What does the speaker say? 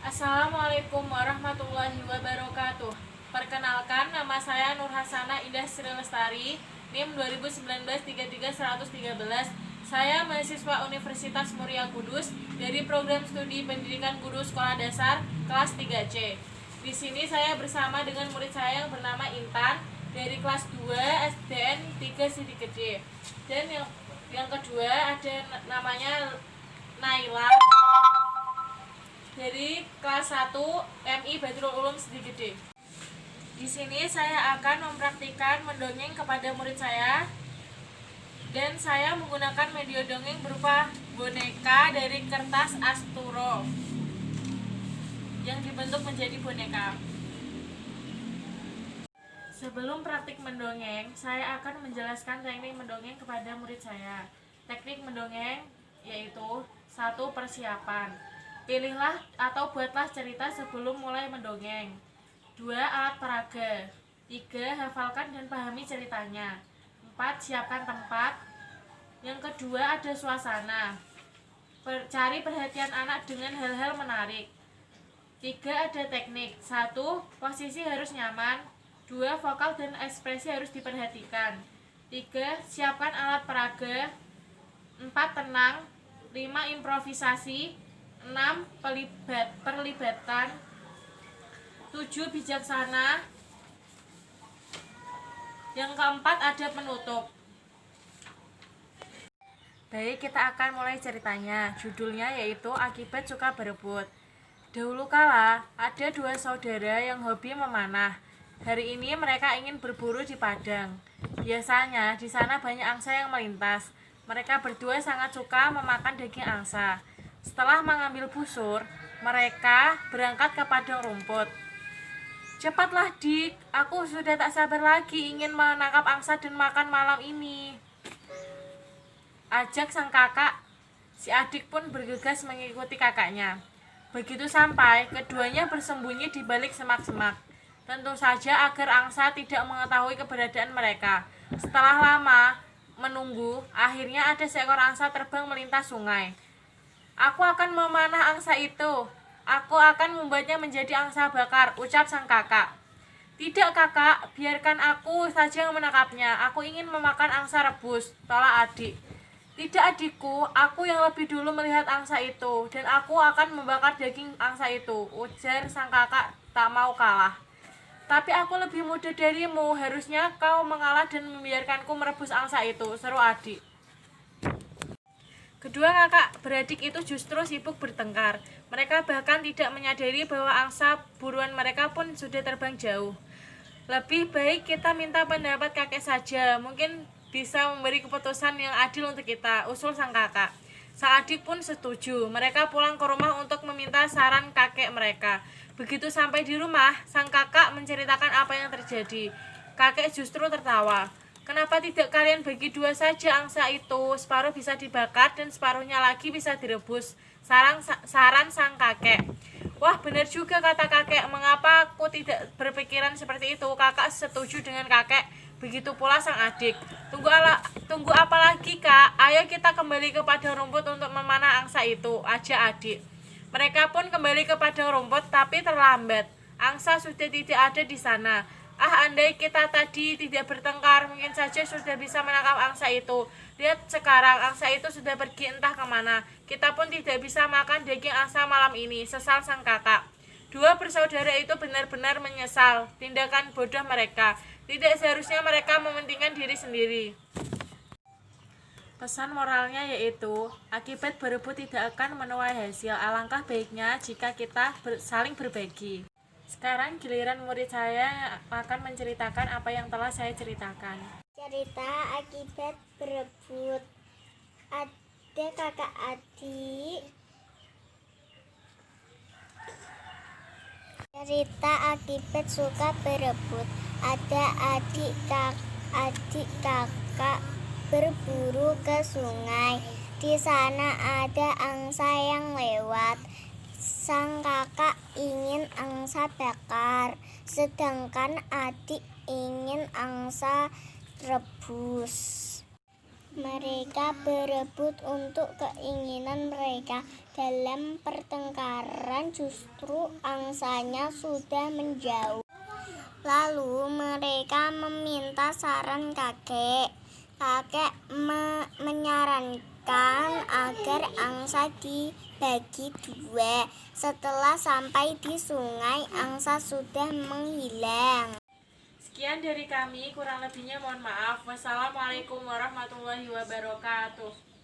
Assalamualaikum warahmatullahi wabarakatuh. Perkenalkan, nama saya Nur Hasana Indah Sri Lestari, NIM 2019 Saya mahasiswa Universitas Muria Kudus dari program studi pendidikan guru sekolah dasar kelas 3C. Di sini saya bersama dengan murid saya yang bernama Intan dari kelas 2 SDN 3 Sidik Gede. Dan yang kedua ada namanya Naila dari kelas 1 MI Badrul Ulum Sidik Gede. Di sini saya akan mempraktikkan mendongeng kepada murid saya, dan saya menggunakan media dongeng berupa boneka dari kertas Asturo yang dibentuk menjadi boneka. Sebelum praktik mendongeng, saya akan menjelaskan teknik mendongeng kepada murid saya. Teknik mendongeng yaitu 1. Persiapan. Pilihlah atau buatlah cerita sebelum mulai mendongeng. 2. Alat peraga. 3. Hafalkan dan pahami ceritanya. 4. Siapkan tempat. Yang kedua ada suasana. Cari perhatian anak dengan hal-hal menarik. 3. Ada teknik. 1. Posisi harus nyaman. 2. Vokal dan ekspresi harus diperhatikan. 3. Siapkan alat peraga. 4. Tenang. 5. Improvisasi. 6. Perlibatan. 7. Bijaksana. Yang keempat ada penutup. Baik, kita akan mulai ceritanya. Judulnya yaitu Akibat Suka Berebut. Dahulu kala, ada 2 saudara yang hobi memanah. Hari ini mereka ingin berburu di padang. Biasanya di sana banyak angsa yang melintas. Mereka berdua sangat suka memakan daging angsa. Setelah mengambil busur, mereka berangkat ke padang rumput. Cepatlah Dik, aku sudah tak sabar lagi ingin menangkap angsa dan makan malam ini, ajak sang kakak. Si adik pun bergegas mengikuti kakaknya. Begitu sampai, keduanya bersembunyi di balik semak-semak. Tentu saja agar angsa tidak mengetahui keberadaan mereka. Setelah lama menunggu, akhirnya ada seekor angsa terbang melintas sungai. Aku akan memanah angsa itu. Aku akan membuatnya menjadi angsa bakar, ucap sang kakak. Tidak kakak, biarkan aku saja yang menangkapnya. Aku ingin memakan angsa rebus, tolak adik. Tidak adikku, aku yang lebih dulu melihat angsa itu, dan aku akan membakar daging angsa itu, ujar sang kakak tak mau kalah. Tapi aku lebih muda darimu, harusnya kau mengalah dan membiarkanku merebus angsa itu, seru adik. Kedua kakak beradik itu justru sibuk bertengkar. Mereka bahkan tidak menyadari bahwa angsa buruan mereka pun sudah terbang jauh. Lebih baik kita minta pendapat kakek saja, mungkin bisa memberi keputusan yang adil untuk kita, usul sang kakak. Sang adik pun setuju. Mereka pulang ke rumah untuk meminta saran kakek mereka. Begitu sampai di rumah, sang kakak menceritakan apa yang terjadi. Kakek justru tertawa. Kenapa tidak kalian bagi 2 saja angsa itu? Separuh bisa dibakar dan separuhnya lagi bisa direbus. Saran sang kakek. Wah, benar juga kata kakek. Mengapa aku tidak berpikiran seperti itu? Kakak setuju dengan kakek. Begitu pula sang adik. Tunggu apa lagi kak? Ayo kita kembali ke padang rumput untuk memanah angsa itu, ajak adik. Mereka pun kembali ke padang rumput, tapi terlambat. Angsa sudah tidak ada di sana. Andai kita tadi tidak bertengkar, mungkin saja sudah bisa menangkap angsa itu. Lihat sekarang, angsa itu sudah pergi entah kemana. Kita pun tidak bisa makan daging angsa malam ini, sesal sang kakak. 2 bersaudara itu benar-benar menyesal tindakan bodoh mereka. Tidak seharusnya mereka mementingkan diri sendiri. Pesan moralnya yaitu, akibat berebut tidak akan menuai hasil. Alangkah baiknya jika kita saling berbagi. Sekarang giliran murid saya yang akan menceritakan apa yang telah saya ceritakan. Cerita akibat berebut. Ada kakak adik. Cerita akibat suka berebut. Ada adik kakak berburu ke sungai. Di sana ada angsa yang lewat. Sang kakak ingin angsa bakar, sedangkan adik ingin angsa rebus. Mereka berebut untuk keinginan mereka. Dalam pertengkaran justru angsanya sudah menjauh. Lalu mereka meminta saran kakek. Kakek menyarankan agar angsa dibagi dua. Setelah sampai di sungai, angsa sudah menghilang. Sekian dari kami, kurang lebihnya mohon maaf. Wassalamualaikum warahmatullahi wabarakatuh.